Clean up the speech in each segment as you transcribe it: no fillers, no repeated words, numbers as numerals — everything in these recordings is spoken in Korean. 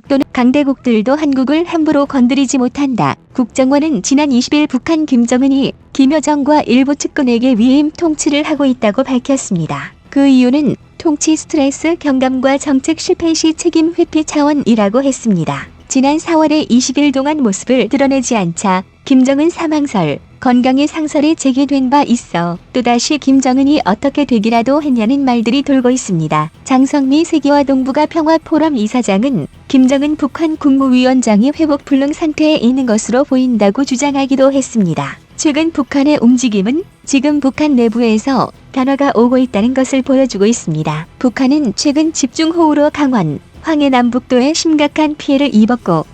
또는 강대국들도 한국을 함부로 건드리지 못한다. 국정원은 지난 20일 북한 김정은이 김여정과 일부 측근에게 위임 통치를 하고 있다고 밝혔습니다. 그 이유는 통치 스트레스 경감과 정책 실패 시 책임 회피 차원이라고 했습니다. 지난 4월에 20일 동안 모습을 드러내지 않자 김정은 사망설, 건강의 상설이 제기된 바 있어 또다시 김정은이 어떻게 되기라도 했냐는 말들이 돌고 있습니다. 장성미 세계화 동북아 평화포럼 이사장은 김정은 북한 국무위원장이 회복 불능 상태에 있는 것으로 보인다고 주장하기도 했습니다. 최근 북한의 움직임은 지금 북한 내부에서 변화가 오고 있다는 것을 보여주고 있습니다. 북한은 최근 집중호우로 강원, 황해 남북도에 심각한 피해를 입었고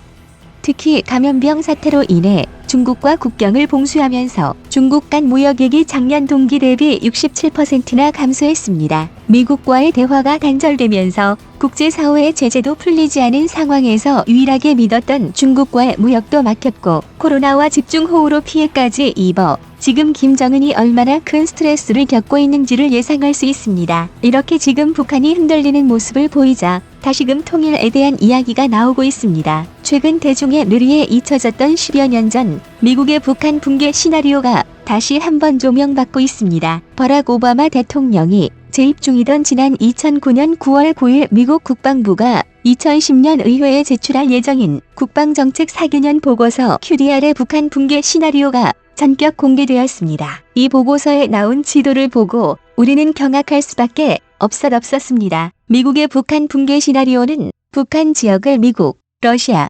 특히 감염병 사태로 인해 중국과 국경을 봉쇄하면서 중국 간 무역액이 작년 동기 대비 67%나 감소했습니다. 미국과의 대화가 단절되면서 국제사회의 제재도 풀리지 않은 상황에서 유일하게 믿었던 중국과의 무역도 막혔고 코로나와 집중호우로 피해까지 입어 지금 김정은이 얼마나 큰 스트레스를 겪고 있는지를 예상할 수 있습니다. 이렇게 지금 북한이 흔들리는 모습을 보이자 다시금 통일에 대한 이야기가 나오고 있습니다. 최근 대중의 뇌리에 잊혀졌던 10여 년 전 미국의 북한 붕괴 시나리오가 다시 한번 조명받고 있습니다. 버락 오바마 대통령이 재입 중이던 지난 2009년 9월 9일 미국 국방부가 2010년 의회에 제출할 예정인 국방정책 4개년 보고서 QDR의 북한 붕괴 시나리오가 전격 공개되었습니다. 이 보고서에 나온 지도를 보고 우리는 경악할 수밖에 없었습니다. 미국의 북한 붕괴 시나리오는 북한 지역을 미국, 러시아,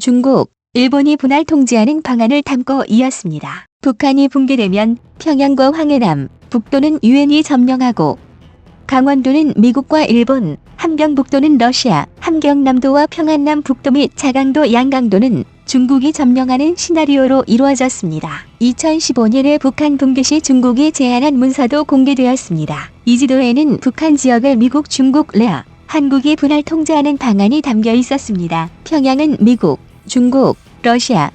중국, 일본이 분할 통제하는 방안을 담고 이었습니다. 북한이 붕괴되면 평양과 황해남, 북도는 유엔이 점령하고 강원도는 미국과 일본, 함경북도는 러시아, 함경남도와 평안남 북도 및 자강도 양강도는 중국이 점령하는 시나리오로 이루어졌습니다. 2015년에 북한 붕괴 시 중국이 제안한 문서도 공개되었습니다. 이 지도에는 북한 지역을 미국, 중국, 레아, 한국이 분할 통제하는 방안이 담겨 있었습니다. 평양은 미국, 중국, 러시아,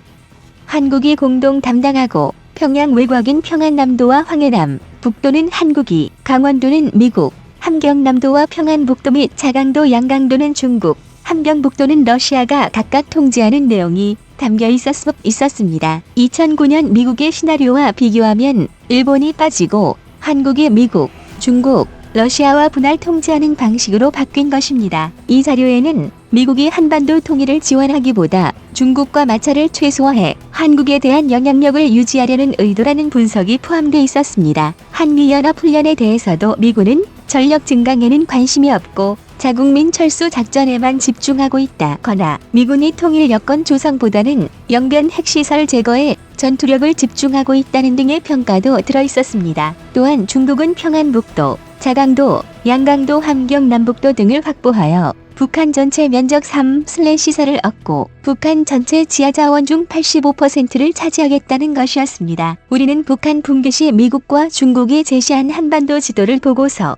한국이 공동 담당하고 평양 외곽인 평안남도와 황해남, 북도는 한국이, 강원도는 미국, 함경남도와 평안북도 및 자강도 양강도는 중국, 함경북도는 러시아가 각각 통제하는 내용이 담겨 있었습니다. 2009년 미국의 시나리오와 비교하면 일본이 빠지고 한국이 미국, 중국, 러시아와 분할 통제하는 방식으로 바뀐 것입니다. 이 자료에는 미국이 한반도 통일을 지원하기보다 중국과 마찰을 최소화해 한국에 대한 영향력을 유지하려는 의도라는 분석이 포함되어 있었습니다. 한미연합훈련에 대해서도 미군은 전력 증강에는 관심이 없고 자국민 철수 작전에만 집중하고 있다거나 미군이 통일 여건 조성보다는 영변 핵시설 제거에 전투력을 집중하고 있다는 등의 평가도 들어있었습니다. 또한 중국은 평안북도, 자강도, 양강도, 함경남북도 등을 확보하여 북한 전체 면적 3/4를 얻고 북한 전체 지하자원 중 85%를 차지하겠다는 것이었습니다. 우리는 북한 붕괴 시 미국과 중국이 제시한 한반도 지도를 보고서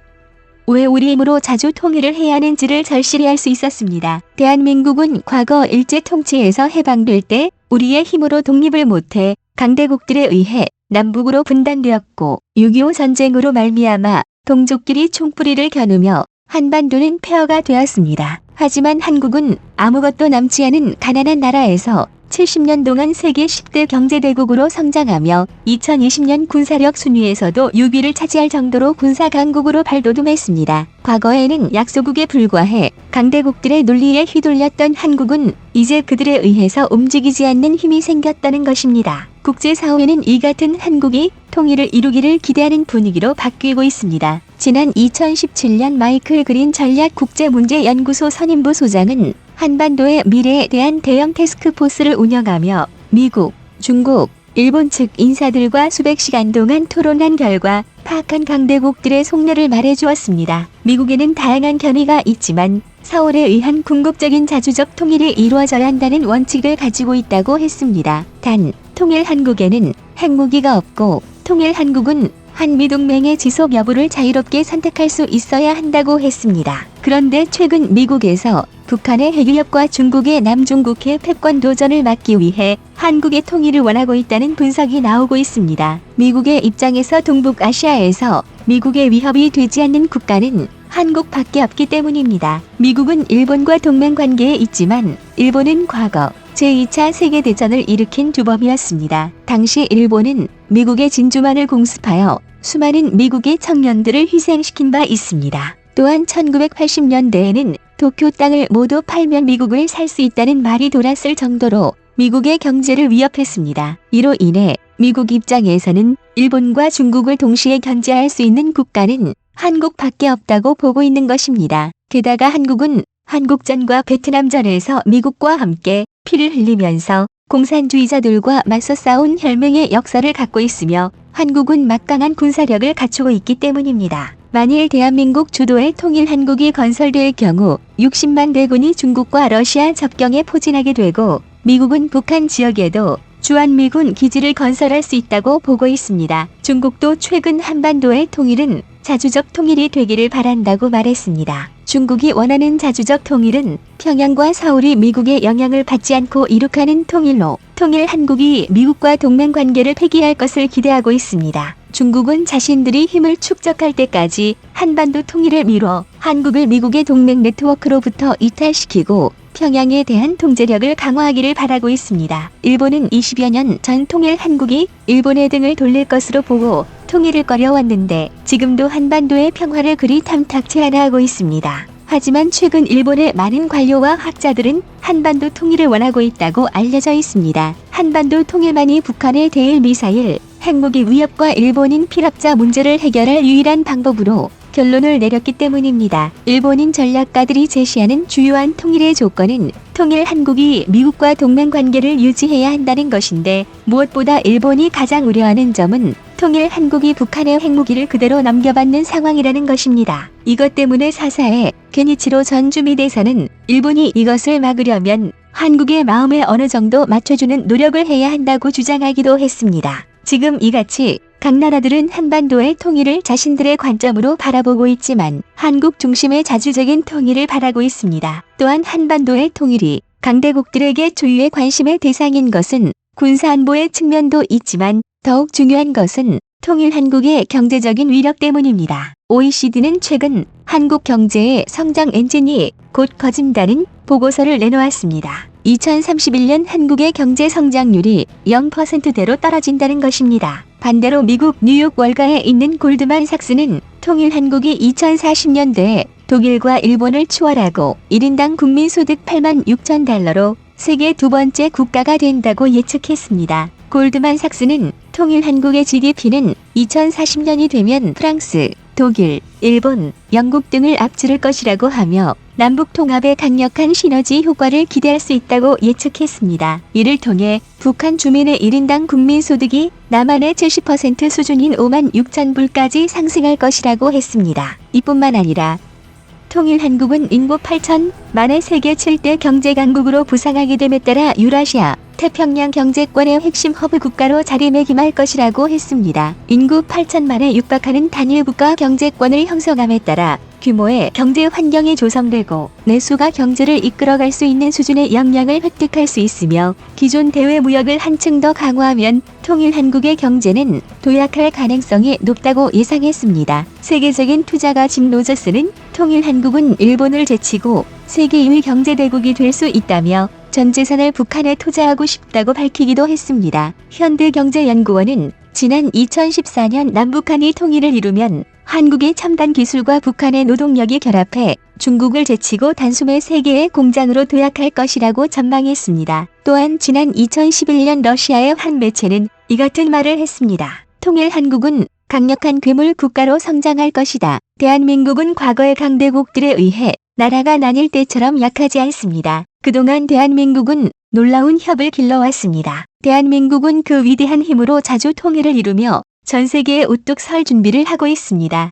왜 우리 힘으로 자주 통일을 해야 하는지를 절실히 알 수 있었습니다. 대한민국은 과거 일제 통치에서 해방될 때 우리의 힘으로 독립을 못해 강대국들에 의해 남북으로 분단되었고 6.25 전쟁으로 말미암아 동족끼리 총뿌리를 겨누며 한반도는 폐허가 되었습니다. 하지만 한국은 아무것도 남지 않은 가난한 나라에서 70년 동안 세계 10대 경제대국으로 성장하며 2020년 군사력 순위에서도 6위를 차지할 정도로 군사 강국으로 발돋움했습니다. 과거에는 약소국에 불과해 강대국들의 논리에 휘둘렸던 한국은 이제 그들에 의해서 움직이지 않는 힘이 생겼다는 것입니다. 국제사회는 이 같은 한국이 통일을 이루기를 기대하는 분위기로 바뀌고 있습니다. 지난 2017년 마이클 그린 전략국제문제연구소 선임부 소장은 한반도의 미래에 대한 대형 태스크포스를 운영하며 미국, 중국, 일본 측 인사들과 수백 시간 동안 토론한 결과 파악한 강대국들의 속내를 말해주었습니다. 미국에는 다양한 견해가 있지만 서울에 의한 궁극적인 자주적 통일이 이루어져야 한다는 원칙을 가지고 있다고 했습니다. 단, 통일 한국에는 핵무기가 없고 통일 한국은 한미동맹의 지속 여부를 자유롭게 선택할 수 있어야 한다고 했습니다. 그런데 최근 미국에서 북한의 핵위협과 중국의 남중국해 패권 도전을 막기 위해 한국의 통일을 원하고 있다는 분석이 나오고 있습니다. 미국의 입장에서 동북아시아에서 미국의 위협이 되지 않는 국가는 한국밖에 없기 때문입니다. 미국은 일본과 동맹 관계에 있지만 일본은 과거 제2차 세계대전을 일으킨 주범이었습니다. 당시 일본은 미국의 진주만을 공습하여 수많은 미국의 청년들을 희생시킨 바 있습니다. 또한 1980년대에는 도쿄 땅을 모두 팔면 미국을 살 수 있다는 말이 돌았을 정도로 미국의 경제를 위협했습니다. 이로 인해 미국 입장에서는 일본과 중국을 동시에 견제할 수 있는 국가는 한국밖에 없다고 보고 있는 것입니다. 게다가 한국은 한국전과 베트남전에서 미국과 함께 피를 흘리면서 공산주의자들과 맞서 싸운 혈맹의 역사를 갖고 있으며 한국은 막강한 군사력을 갖추고 있기 때문입니다. 만일 대한민국 주도의 통일한국이 건설될 경우 60만 대군이 중국과 러시아 접경에 포진하게 되고 미국은 북한 지역에도 주한미군 기지를 건설할 수 있다고 보고 있습니다. 중국도 최근 한반도의 통일은 자주적 통일이 되기를 바란다고 말했습니다. 중국이 원하는 자주적 통일은 평양과 서울이 미국의 영향을 받지 않고 이룩하는 통일로 통일한국이 미국과 동맹 관계를 폐기할 것을 기대하고 있습니다. 중국은 자신들이 힘을 축적할 때까지 한반도 통일을 미뤄 한국을 미국의 동맹 네트워크로부터 이탈시키고 평양에 대한 통제력을 강화하기를 바라고 있습니다. 일본은 20여 년 전 통일한국이 일본의 등을 돌릴 것으로 보고 통일을 꺼려왔는데 지금도 한반도의 평화를 그리 탐탁치 않아 하고 있습니다. 하지만 최근 일본의 많은 관료와 학자들은 한반도 통일을 원하고 있다고 알려져 있습니다. 한반도 통일만이 북한의 대일 미사일, 핵무기 위협과 일본인 피랍자 문제를 해결할 유일한 방법으로 결론을 내렸기 때문입니다. 일본인 전략가들이 제시하는 주요한 통일의 조건은 통일한국이 미국과 동맹 관계를 유지해야 한다는 것인데 무엇보다 일본이 가장 우려하는 점은 통일한국이 북한의 핵무기를 그대로 넘겨받는 상황이라는 것입니다. 이것 때문에 사사의 게니치로 전 주미대사는 일본이 이것을 막으려면 한국의 마음에 어느 정도 맞춰주는 노력을 해야 한다고 주장하기도 했습니다. 지금 이같이 각 나라들은 한반도의 통일을 자신들의 관점으로 바라보고 있지만 한국 중심의 자주적인 통일을 바라고 있습니다. 또한 한반도의 통일이 강대국들에게 주요의 관심의 대상인 것은 군사안보의 측면도 있지만 더욱 중요한 것은 통일한국의 경제적인 위력 때문입니다. OECD는 최근 한국 경제의 성장 엔진이 곧 커진다는 보고서를 내놓았습니다. 2031년 한국의 경제 성장률이 0%대로 떨어진다는 것입니다. 반대로 미국 뉴욕 월가에 있는 골드만삭스는 통일한국이 2040년대에 독일과 일본을 추월하고 1인당 국민소득 8만 6천 달러로 세계 두 번째 국가가 된다고 예측했습니다. 골드만삭스는 통일한국의 GDP는 2040년이 되면 프랑스, 독일, 일본, 영국 등을 앞지를 것이라고 하며 남북 통합의 강력한 시너지 효과를 기대할 수 있다고 예측했습니다. 이를 통해 북한 주민의 1인당 국민소득이 남한의 70% 수준인 5만 6천 불까지 상승할 것이라고 했습니다. 이뿐만 아니라 통일한국은 인구 8천만의 세계 7대 경제강국으로 부상하게 됨에 따라 유라시아, 태평양 경제권의 핵심 허브 국가로 자리매김할 것이라고 했습니다. 인구 8천만에 육박하는 단일 국가 경제권을 형성함에 따라 규모의 경제 환경이 조성되고 내수가 경제를 이끌어갈 수 있는 수준의 역량을 획득할 수 있으며 기존 대외 무역을 한층 더 강화하면 통일한국의 경제는 도약할 가능성이 높다고 예상했습니다. 세계적인 투자가진 로저스는 통일한국은 일본을 제치고 세계 2위 경제대국이 될 수 있다며 전 재산을 북한에 투자하고 싶다고 밝히기도 했습니다. 현대경제연구원은 지난 2014년 남북한이 통일을 이루면 한국의 첨단 기술과 북한의 노동력이 결합해 중국을 제치고 단숨에 세계의 공장으로 도약할 것이라고 전망했습니다. 또한 지난 2011년 러시아의 한 매체는 이 같은 말을 했습니다. 통일한국은 강력한 괴물 국가로 성장할 것이다. 대한민국은 과거의 강대국들에 의해 나라가 나뉠 때처럼 약하지 않습니다. 그동안 대한민국은 놀라운 협을 길러왔습니다. 대한민국은 그 위대한 힘으로 자주 통일을 이루며 전 세계에 우뚝 설 준비를 하고 있습니다.